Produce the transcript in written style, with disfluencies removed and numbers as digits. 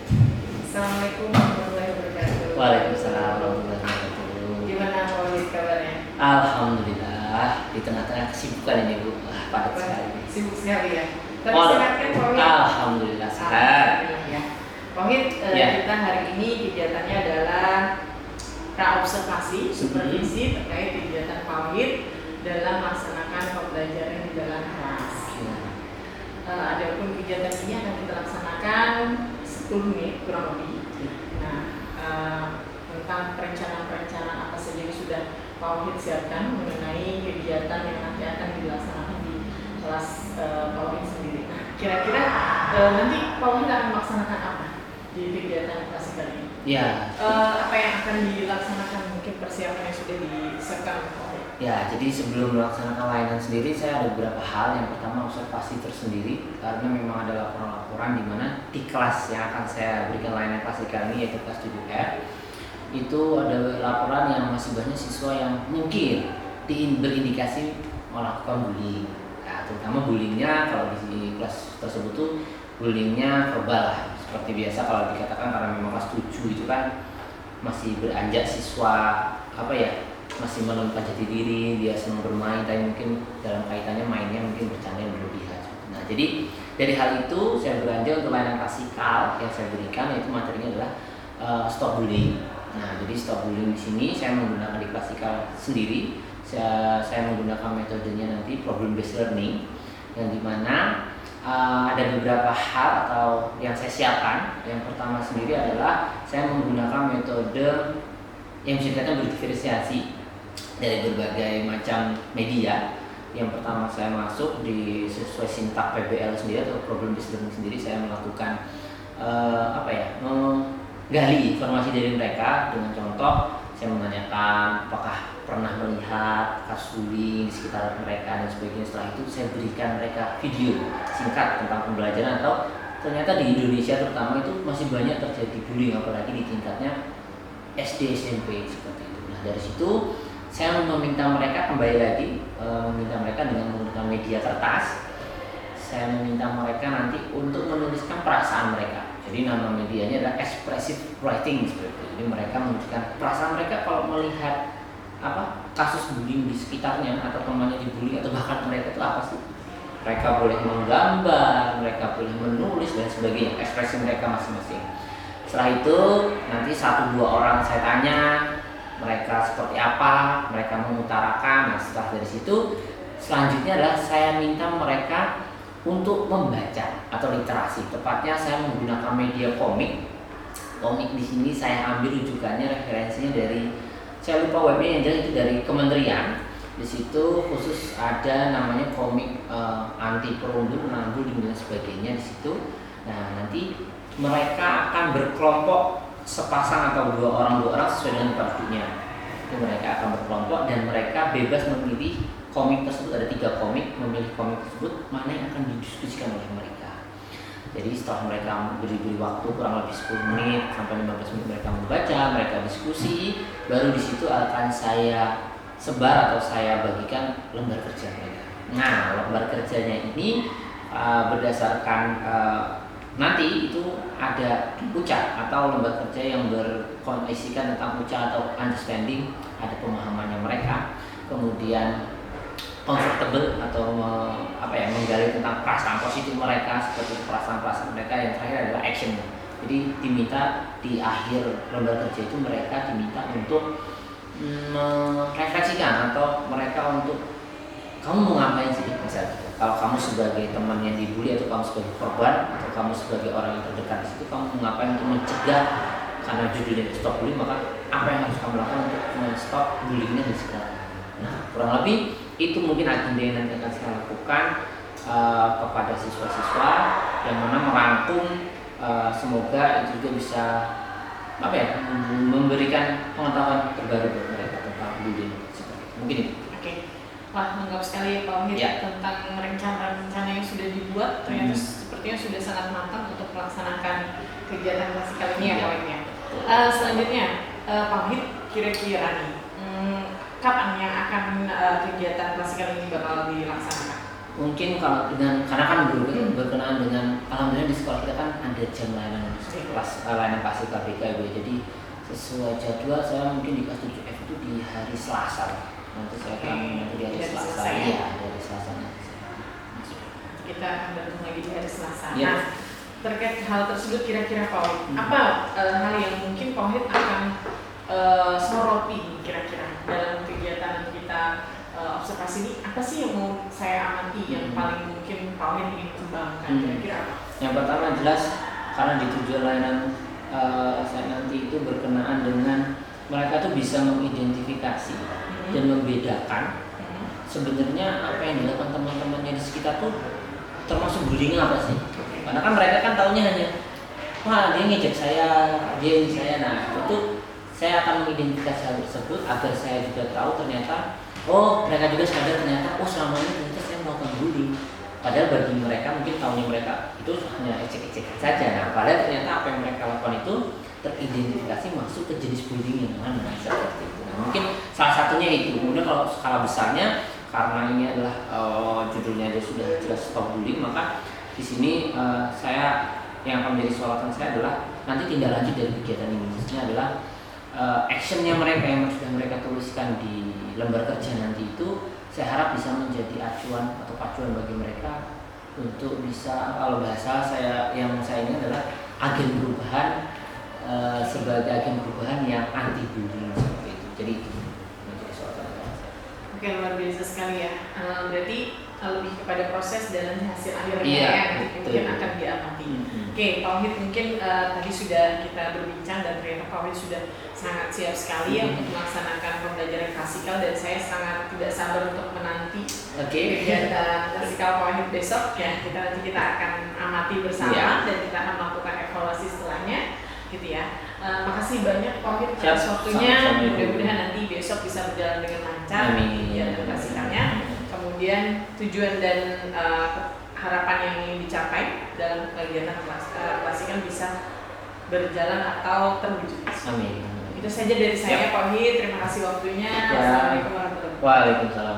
Assalamualaikum warahmatullahi wabarakatuh. Waalaikumsalam warahmatullahi wabarakatuh. Gimana Maulid kabarnya? Alhamdulillah, di tengah-tengah kesibukan ini Bu, padat sekali. Sibuk sekali ya. Tapi Oh, sehat kan Maulid? Alhamdulillah sehat. Alhamdulillah ya. Maulid, Ya. kita hari ini kegiatannya adalah praobservasi, supervisi terkait kegiatan Maulid dalam melaksanakan pembelajaran di dalam kelas. Adapun kegiatan ini akan kita laksanakan 10 menit kurang lebih. Nah, tentang perencanaan-perencanaan apa saja yang sudah Pak Wahid siapkan mengenai kegiatan yang nanti akan dilaksanakan di kelas Pak Wahid sendiri. Nah, kira-kira nanti Pak Wahid akan melaksanakan apa di kegiatan kelas kali ini? Ya. Apa yang akan dilaksanakan, mungkin persiapan yang sudah disiapkan oleh Pak Wahid? Ya, jadi sebelum melaksanakan layanan sendiri, saya ada beberapa hal. Yang pertama observasi tersendiri, karena memang ada laporan-laporan di mana di kelas yang akan saya berikan layanan klasikal ini, yaitu kelas 7R, itu ada laporan yang masih banyak siswa yang mungkin berindikasi melakukan bullying. Nah, terutama bullyingnya kalau di kelas tersebut tuh bullyingnya verbal lah. Seperti biasa kalau dikatakan, karena memang kelas 7 itu kan masih beranjak siswa masih menemukan jati diri, dia senang bermain, tapi mungkin dalam kaitannya mainnya mungkin bercanda yang berlebihan. Nah, jadi dari hal itu saya beranjak untuk layanan klasikal yang saya berikan, yaitu materinya adalah stop bullying. Nah, jadi stop bullying di sini saya menggunakan di klasikal sendiri. Saya menggunakan metodenya nanti problem based learning, yang dimana ada beberapa hal atau yang saya siapkan. Yang pertama sendiri adalah saya menggunakan metode yang bisa dikatakan berdiferensiasi dari berbagai macam media. Yang pertama saya masuk di sesuai sintak PBL sendiri atau problem based learning sendiri, saya melakukan menggali informasi dari mereka dengan contoh. Saya menanyakan apakah pernah melihat kasus bullying di sekitar mereka dan sebagainya. Setelah itu saya berikan mereka video singkat tentang pembelajaran, atau ternyata di Indonesia terutama itu masih banyak terjadi bullying, apalagi di tingkatnya SD SMP seperti itu. Nah, dari situ saya meminta mereka kembali lagi, meminta mereka dengan menggunakan media kertas. Saya meminta mereka nanti untuk menuliskan perasaan mereka. Jadi nama medianya adalah expressive writing seperti itu. Jadi mereka menuliskan perasaan mereka kalau melihat kasus bullying di sekitarnya, atau temannya dibully, atau bahkan mereka itu apa sih. Mereka boleh menggambar, mereka boleh menulis dan sebagainya, ekspresi mereka masing-masing. Setelah itu nanti 1-2 orang saya tanya mereka seperti apa, mereka mengutarakan. Nah, setelah dari situ selanjutnya adalah saya minta mereka untuk membaca atau literasi. Tepatnya saya menggunakan media komik. Komik di sini saya ambil rujukannya, referensinya dari, saya lupa webnya, yang jelas itu dari kementerian. Di situ khusus ada namanya komik anti perundung, bullying dan sebagainya di situ. Nah, nanti mereka akan berkelompok sepasang atau 2 orang sesuai dengan partinya. Itu mereka akan berkelompok dan mereka bebas memilih komik tersebut. Ada 3 komik, memilih komik tersebut mana yang akan didiskusikan oleh mereka. Jadi setelah mereka beri waktu kurang lebih 10 menit sampai 15 menit mereka membaca, mereka diskusi, baru di situ akan saya sebar atau saya bagikan lembar kerja mereka. Nah, lembar kerjanya ini berdasarkan nanti itu ada ucap atau lembar kerja yang berisikan tentang ucap atau understanding, ada pemahamannya mereka, kemudian comfortable atau menggali tentang perasaan positif mereka, seperti perasaan-perasaan mereka. Yang terakhir adalah action. Jadi diminta di akhir lembar kerja itu mereka diminta untuk merefleksikan, atau mereka untuk, kamu mau ngapain sih misalnya. Kalau kamu sebagai teman yang dibully, atau kamu sebagai korban, atau kamu sebagai orang yang terdekat di situ, kamu mau ngapain untuk mencegah, karena judulnya stop bullying, maka apa yang harus kamu lakukan untuk men-stop bullyingnya di sekitar. Nah, kurang lebih itu mungkin agenda yang nanti akan saya lakukan kepada siswa-siswa, yang mana merangkum, semoga itu juga bisa memberikan pengetahuan terbaru buat mereka tentang bullying. Mungkin itu. Oke. Wah, lengkap sekali ya Pak Wahid tentang rencana-rencana yang sudah dibuat. Ternyata sepertinya sudah sangat matang untuk melaksanakan kegiatan klasikal ini ya Pak Wahid ya. Selanjutnya Pak Wahid, kira-kira nih kapan yang akan kegiatan klasikal ini bakal dilaksanakan? Mungkin kalau dengan karena kan berkenaan dengan alhamdulillah di sekolah kita kan ada jam layanan layanan kasih KBK ya. Jadi sesuai jadwal saya mungkin di kelas 7F itu di hari Selasa. Nanti saya akan nanti di hari Selasa. Iya, dari Selasa nanti. Kita akan bertemu lagi di hari Selasa. Ya. Nah, terkait hal tersebut kira-kira Pak Wahid, apa hal yang mungkin Pak Wahid akan soroti kira-kira dalam kegiatan kita observasi ini, apa sih yang mau saya amati yang paling mungkin Pak Wahid ingin kembangkan kira-kira apa? Yang pertama jelas karena di tujuan layanan saya nanti itu berkenaan dengan mereka tuh bisa mengidentifikasi dan membedakan sebenarnya apa yang dilakukan teman-temannya di sekitar tuh termasuk bullying apa sih? Karena kan mereka kan taunya hanya wah dia ngejek saya, dia ini saya. Nah itu saya akan mengidentifikasi hal tersebut agar saya juga tahu ternyata oh mereka juga sadar ternyata oh selama ini ternyata saya melakukan bullying. Padahal bagi mereka mungkin tahunya mereka itu hanya ecek-ecekan saja. Nah padahal ternyata apa yang mereka lakukan itu teridentifikasi masuk ke jenis bullying yang mana seperti itu. Nah, mungkin salah satunya itu. Kemudian kalau skala besarnya karena ini adalah judulnya aja sudah jelas stop bullying, maka di sini saya yang akan menjadi sorotan saya adalah nanti tindak lanjut dari kegiatan ini. Maksudnya adalah actionnya mereka yang sudah mereka tuliskan di lembar kerja nanti itu saya harap bisa menjadi acuan atau pacuan bagi mereka untuk bisa kalau bahasa saya yang saya ini adalah agen perubahan sebagai agen perubahan yang anti bullying seperti itu. Jadi itu menjadi sorotan saya. Oke, luar biasa sekali ya. Berarti lebih kepada proses dan hasil akhirnya yang mungkin akan diamati. Oke, Pak Wahid mungkin tadi sudah kita berbincang dan ternyata Pak Wahid sudah sangat siap sekali untuk melaksanakan pembelajaran klasikal dan saya sangat tidak sabar untuk menanti kegiatan klasikal Pak Wahid besok ya. Nanti kita akan amati bersama dan kita akan melakukan evaluasi setelahnya, gitu ya. Makasih banyak Pak Wahid atas waktunya. Mudah-mudahan nanti besok bisa berjalan dengan lancar kegiatan klasikalnya. Kemudian tujuan dan harapan yang ingin dicapai dalam kegiatan klasikal bisa berjalan atau terwujud. Amin. Itu saja dari saya Pak Wahid. Terima kasih waktunya. Assalamualaikum warahmatullahi wabarakatuh. Waalaikumsalam.